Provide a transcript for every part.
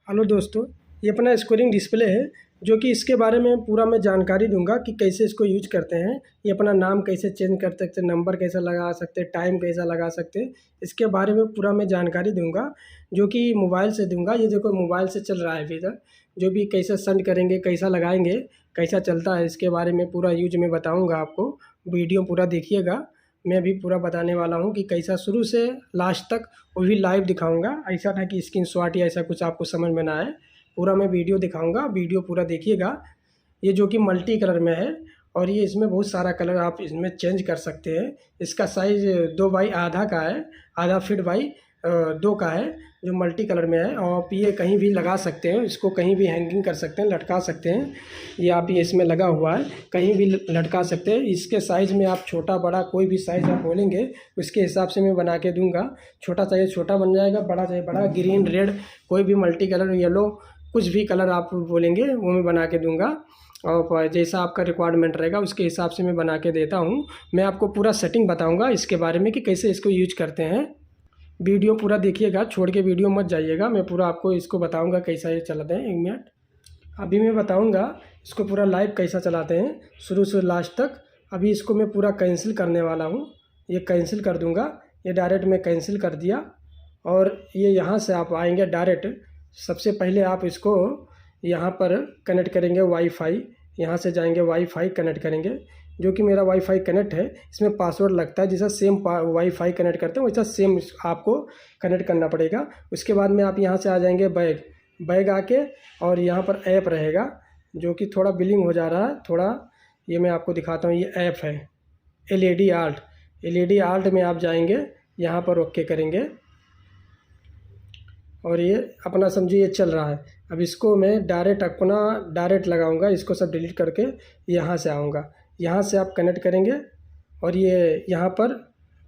Hello दोस्तों, ये अपना स्कोरिंग डिस्प्ले है जो कि इसके बारे में पूरा मैं जानकारी दूंगा कि कैसे इसको यूज करते हैं। ये अपना नाम कैसे चेंज कर सकते हैं, नंबर कैसे लगा सकते हैं, टाइम कैसा लगा सकते हैं, इसके बारे में पूरा मैं जानकारी दूंगा जो कि मोबाइल से दूंगा। ये देखो मोबाइल से चल रहा है अभी इधर, जो भी कैसे सेंड करेंगे, कैसा लगाएंगे, कैसा चलता है, इसके बारे में पूरा यूज मैं बताऊँगा आपको। वीडियो पूरा देखिएगा, मैं भी पूरा बताने वाला हूँ कि कैसा शुरू से लास्ट तक, वो भी लाइव दिखाऊंगा। ऐसा ना कि स्क्रीनशॉट या ऐसा कुछ आपको समझ में ना आए, पूरा मैं वीडियो दिखाऊंगा। वीडियो पूरा देखिएगा। ये जो कि मल्टी कलर में है और ये इसमें बहुत सारा कलर आप इसमें चेंज कर सकते हैं। इसका साइज़ 2x आधा का है, आधा फीट बाई 2 का है, जो मल्टी कलर में है। और आप ये कहीं भी लगा सकते हैं, इसको कहीं भी हैंगिंग कर सकते हैं, लटका सकते हैं। ये आप ये इसमें लगा हुआ है, कहीं भी लटका सकते हैं। इसके साइज़ में आप छोटा बड़ा कोई भी साइज़ आप बोलेंगे उसके हिसाब से मैं बना के दूंगा। छोटा चाहिए छोटा बन जाएगा, बड़ा चाहिए बड़ा, ग्रीन रेड कोई भी मल्टी कलर, येलो कुछ भी कलर आप बोलेंगे वो मैं बना के दूंगा। और जैसा आपका रिक्वायरमेंट रहेगा उसके हिसाब से मैं बना के देता हूँ। मैं आपको पूरा सेटिंग बताऊँगा इसके बारे में कि कैसे इसको यूज करते हैं। वीडियो पूरा देखिएगा, छोड़ के वीडियो मत जाइएगा। मैं पूरा आपको इसको बताऊंगा कैसा ये चलाते हैं। 1 मिनट अभी मैं बताऊंगा इसको पूरा लाइव कैसा चलाते हैं शुरू से लास्ट तक। अभी इसको मैं पूरा कैंसिल करने वाला हूँ, ये कैंसिल कर दूंगा। ये डायरेक्ट मैं कैंसिल कर दिया। और ये यहाँ से आप आएंगे डायरेक्ट। सबसे पहले आप इसको यहाँ पर कनेक्ट करेंगे वाईफाई, यहाँ से जाएंगे वाईफाई कनेक्ट करेंगे। जो कि मेरा वाईफाई कनेक्ट है, इसमें पासवर्ड लगता है, जैसा सेम वाईफाई कनेक्ट करते हैं वैसा सेम आपको कनेक्ट करना पड़ेगा। उसके बाद में आप यहाँ से आ जाएंगे बैग आके, और यहाँ पर ऐप रहेगा जो कि थोड़ा बिलिंग हो जा रहा है थोड़ा। ये मैं आपको दिखाता हूँ, ये ऐप है एलईडी आल्ट में आप जाएंगे, यहाँ पर ओके करेंगे और ये अपना समझिए ये चल रहा है। अब इसको मैं डायरेक्ट लगाऊंगा, इसको सब डिलीट करके यहाँ से आऊँगा। यहाँ से आप कनेक्ट करेंगे और ये यहाँ पर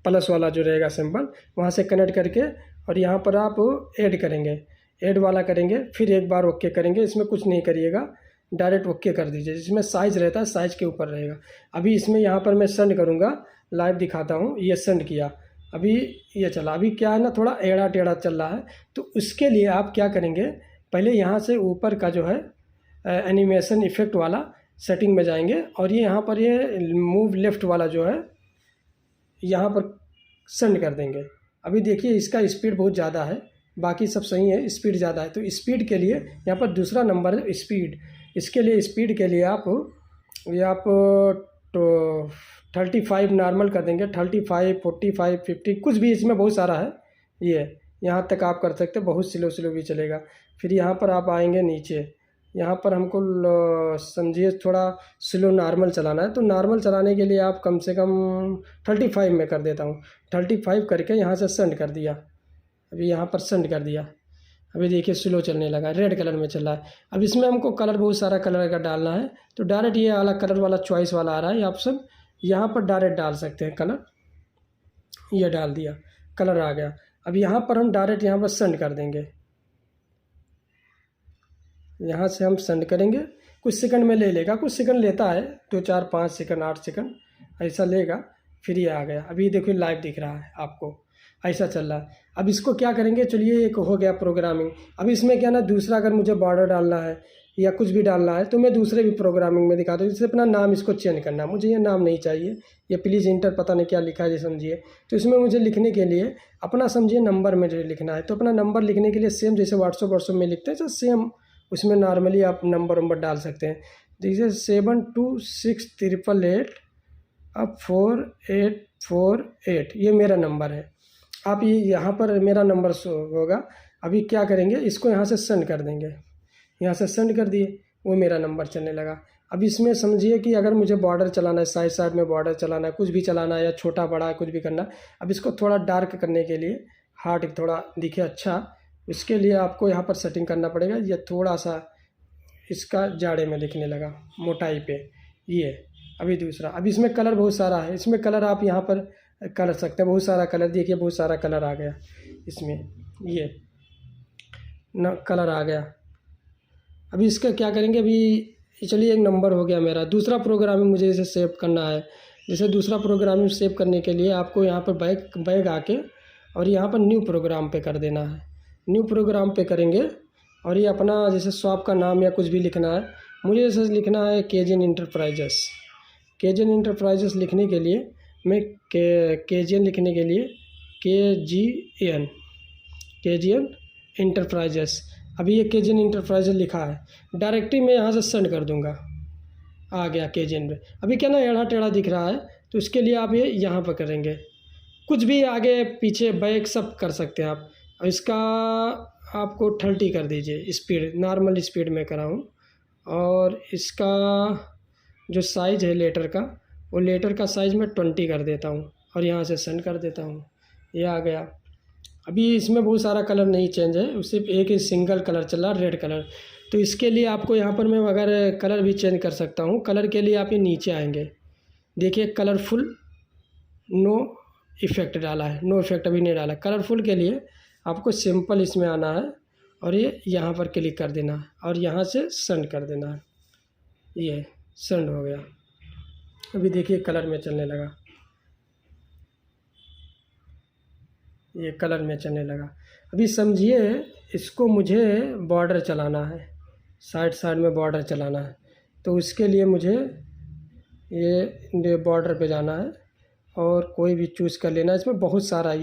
प्लस वाला जो रहेगा सिंबल, वहाँ से कनेक्ट करके और यहाँ पर आप ऐड करेंगे, ऐड वाला करेंगे, फिर एक बार ओके करेंगे। इसमें कुछ नहीं करिएगा, डायरेक्ट ओके कर दीजिए। जिसमें साइज़ रहता है साइज़ के ऊपर रहेगा। अभी इसमें यहाँ पर मैं सेंड करूँगा, लाइव दिखाता हूँ। ये सेंड किया, अभी ये चला। अभी क्या है ना, थोड़ा एड़ा टेढ़ा चल रहा है, तो उसके लिए आप क्या करेंगे, पहले यहाँ से ऊपर का जो है एनिमेशन इफेक्ट वाला सेटिंग में जाएंगे और ये यहाँ पर ये मूव लेफ़्ट वाला जो है यहाँ पर सेंड कर देंगे। अभी देखिए इसका स्पीड बहुत ज़्यादा है, बाकी सब सही है, स्पीड ज़्यादा है। तो स्पीड के लिए यहाँ पर दूसरा नंबर है स्पीड। इसके लिए स्पीड के लिए आप तो 35 नॉर्मल कर देंगे, 35, 45, 50 कुछ भी, इसमें बहुत सारा है। ये यहाँ तक आप कर सकते हैं, बहुत स्लो भी चलेगा। फिर यहाँ पर आप आएंगे नीचे, यहाँ पर हमको समझिए थोड़ा स्लो नॉर्मल चलाना है। तो नॉर्मल चलाने के लिए आप कम से कम 35 में कर देता हूँ। 35 करके यहाँ से सेंड कर दिया, अभी यहाँ पर सेंड कर दिया। अभी देखिए स्लो चलने लगा, रेड कलर में चल रहा है। अब इसमें हमको कलर बहुत सारा कलर का डालना है, तो डायरेक्ट ये वाला कलर वाला चॉइस वाला आ रहा है ऑप्शन, यहाँ पर डायरेक्ट डाल सकते हैं कलर। ये डाल दिया, कलर आ गया। अब यहाँ पर हम डायरेक्ट यहाँ पर सेंड कर देंगे। यहाँ से हम सेंड करेंगे, कुछ सेकंड में ले लेगा, कुछ सेकंड लेता है, 2, 4, 5 सेकंड, 8 सेकंड ऐसा लेगा। फिर ये आ गया। अभी देखिए लाइव दिख रहा है आपको, ऐसा चल रहा है। अब इसको क्या करेंगे, चलिए एक हो गया प्रोग्रामिंग। अब इसमें क्या ना, दूसरा अगर मुझे बॉर्डर डालना है या कुछ भी डालना है तो मैं दूसरे भी प्रोग्रामिंग में दिखाता हूँ। जैसे अपना नाम इसको चेंज करना है, मुझे ये नाम नहीं चाहिए, ये प्लीज़ इंटर पता नहीं क्या लिखा है ये समझिए। तो इसमें मुझे लिखने के लिए अपना समझिए नंबर में लिखना है। तो अपना नंबर लिखने के लिए सेम जैसे व्हाट्सअप में लिखते हैं, तो सेम उसमें नॉर्मली आप नंबर डाल सकते हैं। जैसे 726888 अब 4848, ये मेरा नंबर है। आप ये यहाँ पर मेरा नंबर शो होगा। अभी क्या करेंगे, इसको यहाँ से सेंड कर देंगे, यहाँ से सेंड कर दिए, वो मेरा नंबर चलने लगा। अब इसमें समझिए कि अगर मुझे बॉर्डर चलाना है, साइड में बॉर्डर चलाना है, कुछ भी चलाना है, या छोटा बड़ा कुछ भी करना है। अब इसको थोड़ा डार्क करने के लिए, हार्ड थोड़ा दिखे अच्छा, इसके लिए आपको यहाँ पर सेटिंग करना पड़ेगा। ये थोड़ा सा इसका जाड़े में दिखने लगा, मोटाई पे ये। अभी दूसरा, अब इसमें कलर बहुत सारा है, इसमें कलर आप यहाँ पर कर सकते हैं, बहुत सारा कलर। देखिए बहुत सारा कलर आ गया इसमें, ये न कलर आ गया। अभी इसका क्या करेंगे, अभी चलिए एक नंबर हो गया मेरा। दूसरा प्रोग्रामिंग मुझे इसे सेव करना है। जैसे दूसरा प्रोग्रामिंग सेव करने के लिए आपको यहाँ पर बैग आके और यहाँ पर न्यू प्रोग्राम पे कर देना है। न्यू प्रोग्राम पे करेंगे और ये अपना जैसे शॉप का नाम या कुछ भी लिखना है, मुझे जैसे लिखना है केजियन इंटरप्राइजेस। केजियन इंटरप्राइजेस लिखने के लिए मैं केजियन लिखने के लिए KGN केजियन इंटरप्राइजेस। अभी ये केजियन इंटरप्राइजेस लिखा है, डायरेक्टली मैं यहाँ से सेंड कर दूँगा, आ गया केजियन में। अभी क्या ना टेढ़ा टेढ़ा दिख रहा है, तो इसके लिए आप ये यहाँ पर करेंगे, कुछ भी आगे पीछे बैक सब कर सकते हैं आप। और इसका आपको 30 कर दीजिए स्पीड, नॉर्मल स्पीड में कराऊँ। और इसका जो साइज़ है लेटर का, वो लेटर का साइज़ मैं 20 कर देता हूँ और यहाँ से सेंड कर देता हूँ। ये आ गया। अभी इसमें बहुत सारा कलर नहीं चेंज है, सिर्फ एक ही सिंगल कलर चल रहा है, रेड कलर। तो इसके लिए आपको यहाँ पर मैं अगर कलर भी चेंज कर सकता हूँ। कलर के लिए आप ये नीचे आएंगे, देखिए कलरफुल नो इफ़ेक्ट डाला है, नो इफ़ेक्ट अभी नहीं डाला। कलरफुल के लिए आपको सिंपल इसमें आना है और ये यहाँ पर क्लिक कर देना है और यहाँ से सेंड कर देना है। ये सेंड हो गया। अभी देखिए कलर में चलने लगा, ये कलर में चलने लगा। अभी समझिए इसको मुझे बॉर्डर चलाना है, साइड साइड में बॉर्डर चलाना है। तो उसके लिए मुझे ये बॉर्डर पे जाना है और कोई भी चूज़ कर लेना है। इसमें बहुत सारा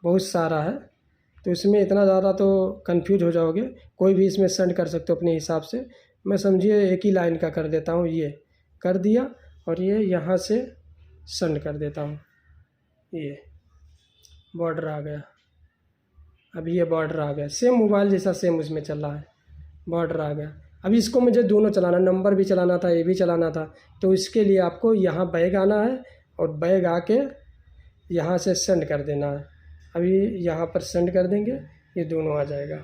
बहुत सारा है, तो इसमें इतना ज़्यादा तो कंफ्यूज हो जाओगे। कोई भी इसमें सेंड कर सकते हो अपने हिसाब से। मैं समझिए एक ही लाइन का कर देता हूँ, ये कर दिया और ये यहाँ से सेंड कर देता हूँ। ये बॉर्डर आ गया। अभी ये बॉर्डर आ गया, सेम मोबाइल जैसा सेम उसमें चल रहा है, बॉर्डर आ गया। अभी इसको मुझे दोनों चलाना, नंबर भी चलाना था, ये भी चलाना था। तो इसके लिए आपको यहाँ बैग आना है और बैग आके यहाँ से सेंड कर देना है। अभी यहाँ पर सेंड कर देंगे, ये दोनों आ जाएगा।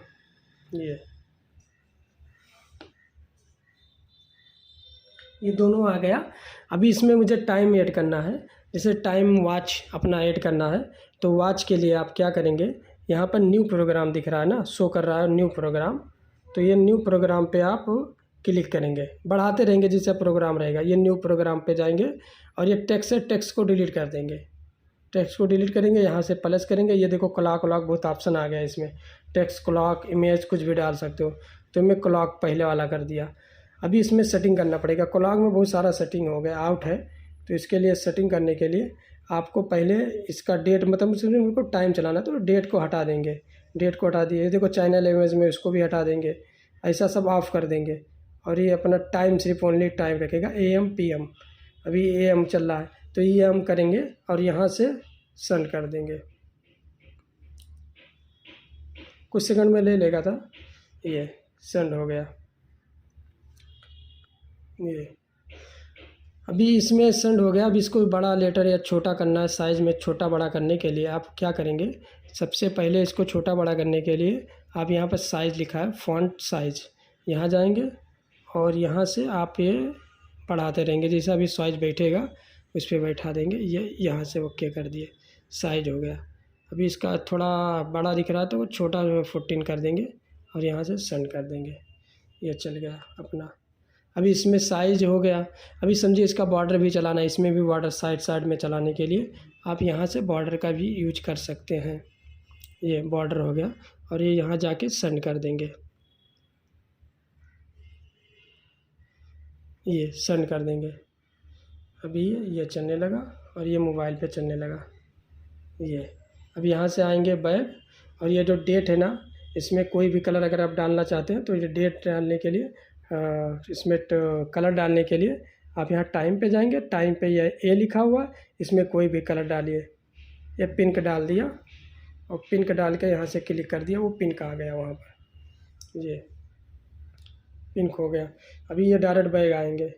ये दोनों आ गया। अभी इसमें मुझे टाइम ऐड करना है, जैसे टाइम वॉच अपना ऐड करना है। तो वॉच के लिए आप क्या करेंगे, यहाँ पर न्यू प्रोग्राम दिख रहा है ना, शो कर रहा है न्यू प्रोग्राम। तो ये न्यू प्रोग्राम पे आप क्लिक करेंगे, बढ़ाते रहेंगे जैसे प्रोग्राम रहेगा। ये न्यू प्रोग्राम पे जाएंगे और ये टेक्स्ट है, टेक्स्ट को डिलीट कर देंगे। टेक्स्ट को डिलीट करेंगे, यहाँ से प्लस करेंगे। ये देखो क्लॉक व्लॉक बहुत ऑप्शन आ गया इसमें, टेक्स्ट क्लॉक इमेज कुछ भी डाल सकते हो। तो मैं क्लॉक पहले वाला कर दिया। अभी इसमें सेटिंग करना पड़ेगा, क्लॉक में बहुत सारा सेटिंग हो गया, आउट है। तो इसके लिए सेटिंग करने के लिए आपको पहले इसका डेट, मतलब उनको टाइम चलाना है तो डेट को हटा देंगे। डेट को हटा दिए, देखो चैनल इमेज में उसको भी हटा देंगे, ऐसा सब ऑफ कर देंगे। और ये अपना टाइम सिर्फ ओनली टाइम रखेगा, AM PM। अभी AM चल रहा है तो AM करेंगे और यहाँ से सेंड कर देंगे। कुछ सेकंड में ले लेगा था, ये सेंड हो गया। ये अभी इसमें सेंड हो गया। अब इसको बड़ा लेटर या छोटा करना है, साइज़ में छोटा बड़ा करने के लिए आप क्या करेंगे, सबसे पहले इसको छोटा बड़ा करने के लिए आप यहाँ पर साइज़ लिखा है, फ़ॉन्ट साइज़, यहाँ जाएंगे और यहाँ से आप ये बढ़ाते रहेंगे, जैसा भी साइज़ बैठेगा उस पर बैठा देंगे। ये यहाँ से ओके कर दिए, साइज़ हो गया। अभी इसका थोड़ा बड़ा दिख रहा है तो वो छोटा 14 कर देंगे और यहाँ से सेंड कर देंगे। ये चल गया अपना। अभी इसमें साइज़ हो गया। अभी समझिए इसका बॉर्डर भी चलाना है, इसमें भी बॉर्डर साइड साइड में चलाने के लिए आप यहाँ से बॉर्डर का भी यूज कर सकते हैं। ये बॉर्डर हो गया और ये यहाँ जाके सेंड कर देंगे। ये सेंड कर देंगे। अभी ये चलने लगा और ये मोबाइल पे चलने लगा। ये अब यहाँ से आएंगे बैक और ये जो डेट है ना, इसमें कोई भी कलर अगर आप डालना चाहते हैं तो ये डेट डालने के लिए इसमें कलर डालने के लिए आप यहाँ टाइम पे जाएंगे। टाइम पे ये ए लिखा हुआ, इसमें कोई भी कलर डालिए। ये पिंक डाल दिया और पिंक डाल के यहाँ से क्लिक कर दिया, वो पिंक आ गया वहाँ पर, ये पिंक हो गया। अभी ये डायरेक्ट बैग आएंगे,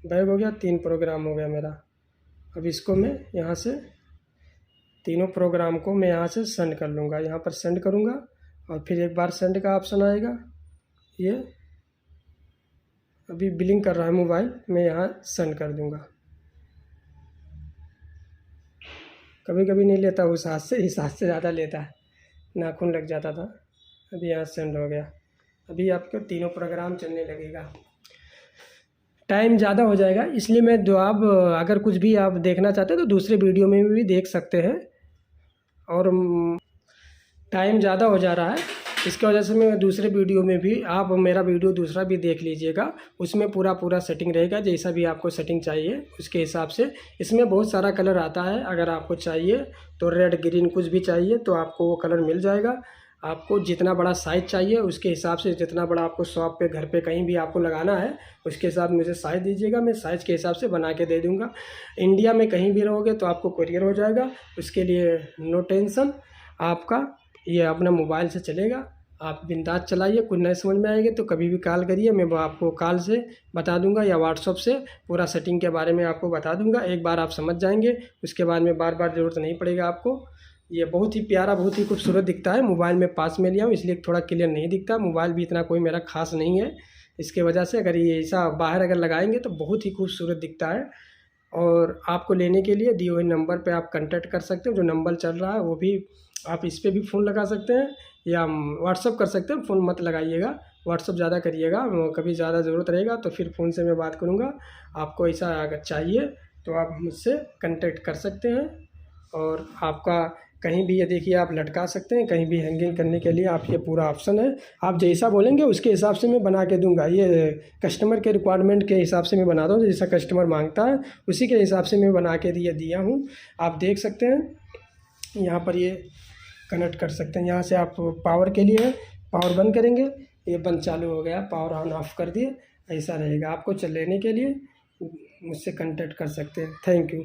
बैग हो गया, 3 प्रोग्राम हो गया मेरा। अब इसको मैं यहाँ से तीनों प्रोग्राम को मैं यहाँ से सेंड कर लूँगा, यहाँ पर सेंड करूँगा और फिर एक बार सेंड का ऑप्शन आएगा। ये अभी बिलिंग कर रहा है मोबाइल, मैं यहाँ सेंड कर दूँगा। कभी कभी नहीं लेता उस हाथ से, इस हाथ से ज़्यादा लेता है, नाखून लग जाता था। अभी यहाँ सेंड हो गया। अभी आपके तीनों प्रोग्राम चलने लगेगा। टाइम ज़्यादा हो जाएगा, इसलिए मैं आप अगर कुछ भी आप देखना चाहते हैं तो दूसरे वीडियो में भी देख सकते हैं। और टाइम ज़्यादा हो जा रहा है इसकी वजह से मैं दूसरे वीडियो में भी, आप मेरा वीडियो दूसरा भी देख लीजिएगा, उसमें पूरा सेटिंग रहेगा, जैसा भी आपको सेटिंग चाहिए उसके हिसाब से। इसमें बहुत सारा कलर आता है, अगर आपको चाहिए तो रेड ग्रीन कुछ भी चाहिए तो आपको वो कलर मिल जाएगा। आपको जितना बड़ा साइज़ चाहिए उसके हिसाब से, जितना बड़ा आपको शॉप पे, घर पे, कहीं भी आपको लगाना है उसके हिसाब मुझे साइज़ दीजिएगा, मैं साइज़ के हिसाब से बना के दे दूँगा। इंडिया में कहीं भी रहोगे तो आपको कुरियर हो जाएगा, उसके लिए नो टेंशन। आपका ये अपना मोबाइल से चलेगा, आप बिंदास चलाइए। कुछ नहीं समझ में आएगी तो कभी भी कॉल करिए, मैं वो आपको कॉल से बता दूंगा या व्हाट्सअप से पूरा सेटिंग के बारे में आपको बता दूंगा। एक बार आप समझ जाएंगे, उसके बाद में बार बार ज़रूरत नहीं पड़ेगा आपको। ये बहुत ही प्यारा, बहुत ही खूबसूरत दिखता है। मोबाइल में पास में लिया हूँ इसलिए थोड़ा क्लियर नहीं दिखता, मोबाइल भी इतना कोई मेरा खास नहीं है, इसके वजह से अगर ये ऐसा बाहर अगर लगाएंगे तो बहुत ही खूबसूरत दिखता है। और आपको लेने के लिए दिए हुए नंबर पे आप कांटेक्ट कर सकते हो, जो नंबर चल रहा है वो भी, आप इस पे भी फ़ोन लगा सकते हैं या व्हाट्सअप कर सकते हैं। फ़ोन मत लगाइएगा, व्हाट्सअप ज़्यादा करिएगा, कभी ज़्यादा ज़रूरत रहेगा तो फिर फ़ोन से मैं बात करूँगा। आपको ऐसा अगर चाहिए तो आप मुझसे कांटेक्ट कर सकते हैं। और आपका कहीं भी, ये देखिए आप लटका सकते हैं, कहीं भी हैंगिंग करने के लिए आप, ये पूरा ऑप्शन है। आप जैसा बोलेंगे उसके हिसाब से मैं बना के दूंगा। ये कस्टमर के रिक्वायरमेंट के हिसाब से मैं बनाता हूँ, जैसा कस्टमर मांगता है उसी के हिसाब से मैं बना के दिया हूँ। आप देख सकते हैं यहाँ पर, ये कनेक्ट कर सकते हैं। यहाँ से आप पावर के लिए, पावर बंद करेंगे, ये बंद चालू हो गया, पावर ऑन ऑफ कर दिए, ऐसा रहेगा। आपको लेने के लिए मुझसे कांटेक्ट कर सकते हैं। Thank you.